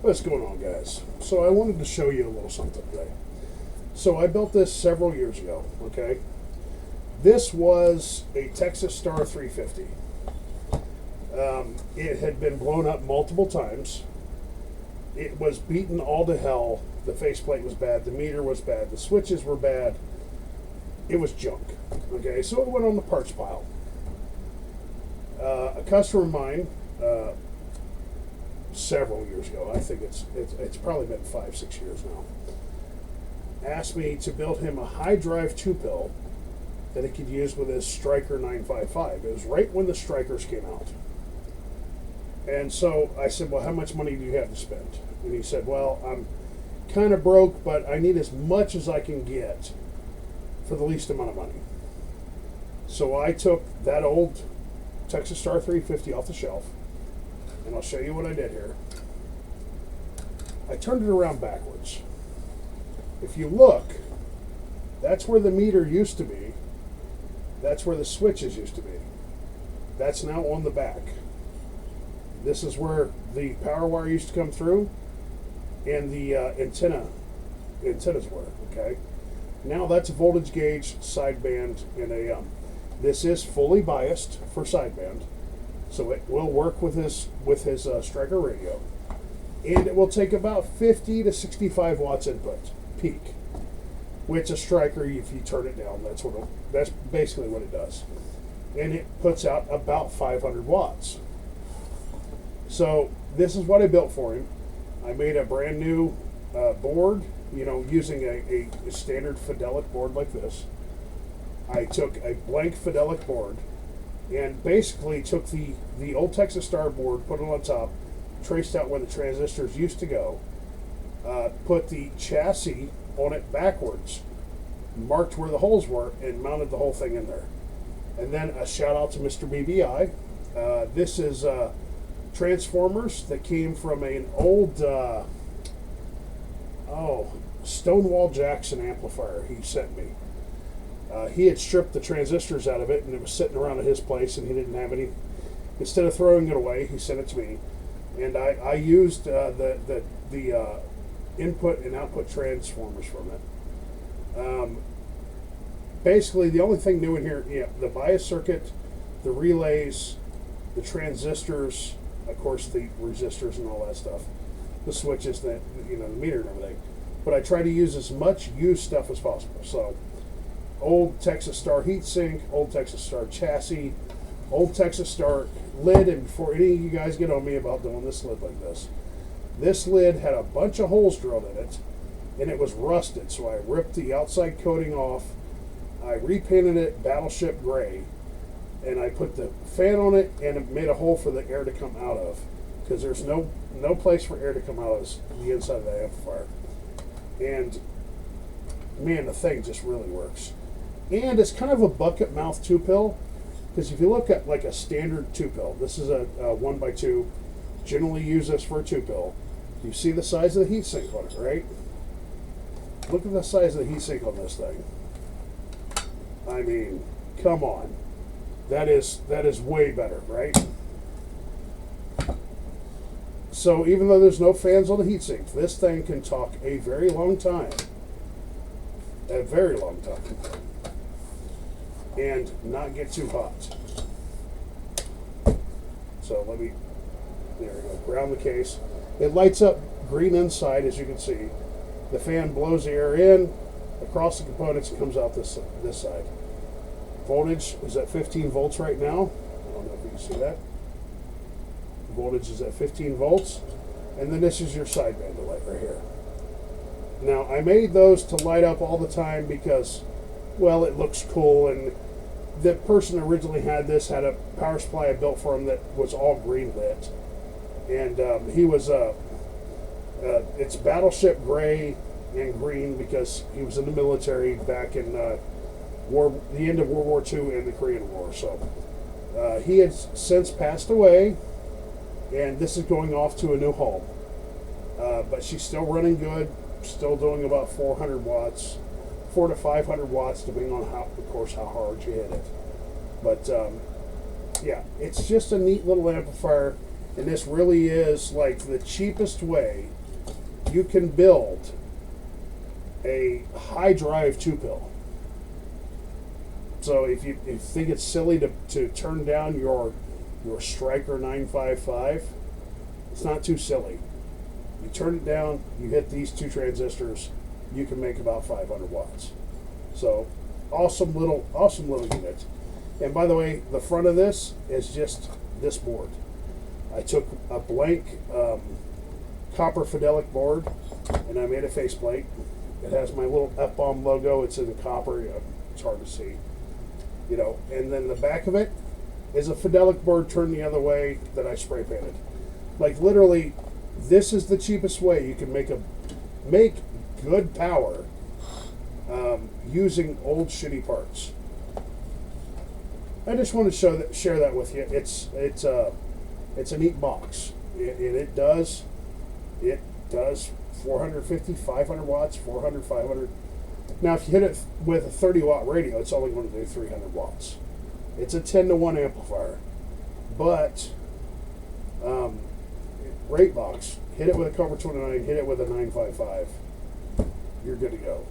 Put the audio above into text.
What's going on, guys? So I wanted to show you a little something today. So I built this several years ago, okay? This was a Texas Star 350. It had been blown up multiple times. It was beaten all to hell. The faceplate was bad. The meter was bad. The switches were bad. It was junk, okay? So it went on the parts pile. A customer of mine, several years ago, I think it's probably been 5-6 years now, asked me to build him a high drive 2-pill that he could use with his Striker 955. It was right when the Strikers came out. And so I said, well, how much money do you have to spend? And he said, well, I'm kind of broke, but I need as much as I can get for the least amount of money. So I took that old Texas Star 350 off the shelf, and I'll show you what I did here. I turned it around backwards. If you look, that's where the meter used to be. That's where the switches used to be. That's now on the back. This is where the power wire used to come through, and the antennas were, okay? Now that's a voltage gauge, sideband, and a this is fully biased for sideband, so it will work with his Striker radio, and it will take about 50 to 65 watts input peak, which a Striker, if you turn it down, that's basically what it does, and it puts out about 500 watts. So this is what I built for him. I made a brand new board, using a standard Fidelic board like this. I took a blank Fidelic board and basically took the old Texas Star board, put it on top, traced out where the transistors used to go, put the chassis on it backwards, marked where the holes were, and mounted the whole thing in there. And then a shout out to Mr. BBI. This is transformers that came from an old Stonewall Jackson amplifier he sent me. He had stripped the transistors out of it, and it was sitting around at his place, and he didn't have any. Instead of throwing it away, he sent it to me, and I used the input and output transformers from it. Basically, the only thing new in here, the bias circuit, the relays, the transistors, of course, the resistors and all that stuff, the switches, the meter and everything. But I try to use as much used stuff as possible. So, old Texas Star heatsink, old Texas Star chassis, old Texas Star lid. And before any of you guys get on me about doing this lid like this lid had a bunch of holes drilled in it, and it was rusted. So I ripped the outside coating off. I repainted it Battleship gray, and I put the fan on it, and it made a hole for the air to come out of, because there's no place for air to come out of the inside of the amplifier. And man, the thing just really works. And it's kind of a bucket mouth 2-pill, because if you look at like a standard 2-pill, this is a 1x2, generally use this for a 2-pill. You see the size of the heatsink on it, right? Look at the size of the heatsink on this thing. I mean, come on. That is way better, right? So even though there's no fans on the heatsink, this thing can talk a very long time. A very long time. And not get too hot. So there we go, ground the case. It lights up green inside, as you can see. The fan blows the air in, across the components, and comes out this side. Voltage is at 15 volts right now. I don't know if you can see that. Voltage is at 15 volts. And then this is your sideband light right here. Now, I made those to light up all the time because, well, it looks cool. And the person that originally had this had a power supply I built for him that was all green lit. And he was, it's Battleship gray and green because he was in the military back in the end of World War II and the Korean War. So he has since passed away, and this is going off to a new home. But she's still running good, still doing about 400 watts, 400 to 500 watts, depending on how hard you hit it. But yeah, it's just a neat little amplifier. And this really is like the cheapest way you can build a high drive 2-pill. So if you think it's silly to turn down your Striker 955, it's not too silly. You turn it down, you hit these two transistors, you can make about 500 watts. So awesome little unit. And by the way, the front of this is just this board. I took a blank copper Fidelic board and I made a faceplate. It has my little F-bomb logo. It's in copper. It's hard to see, you know. And then the back of it is a Fidelic board turned the other way that I spray painted. Like literally, this is the cheapest way you can make good power using old shitty parts. I just want to share that with you. It's a neat box, and it does 450, 500 watts, 400, 500. Now, if you hit it with a 30-watt radio, it's only going to do 300 watts. It's a 10-to-1 amplifier, but rate box, hit it with a Cobra 29, hit it with a 955, you're good to go.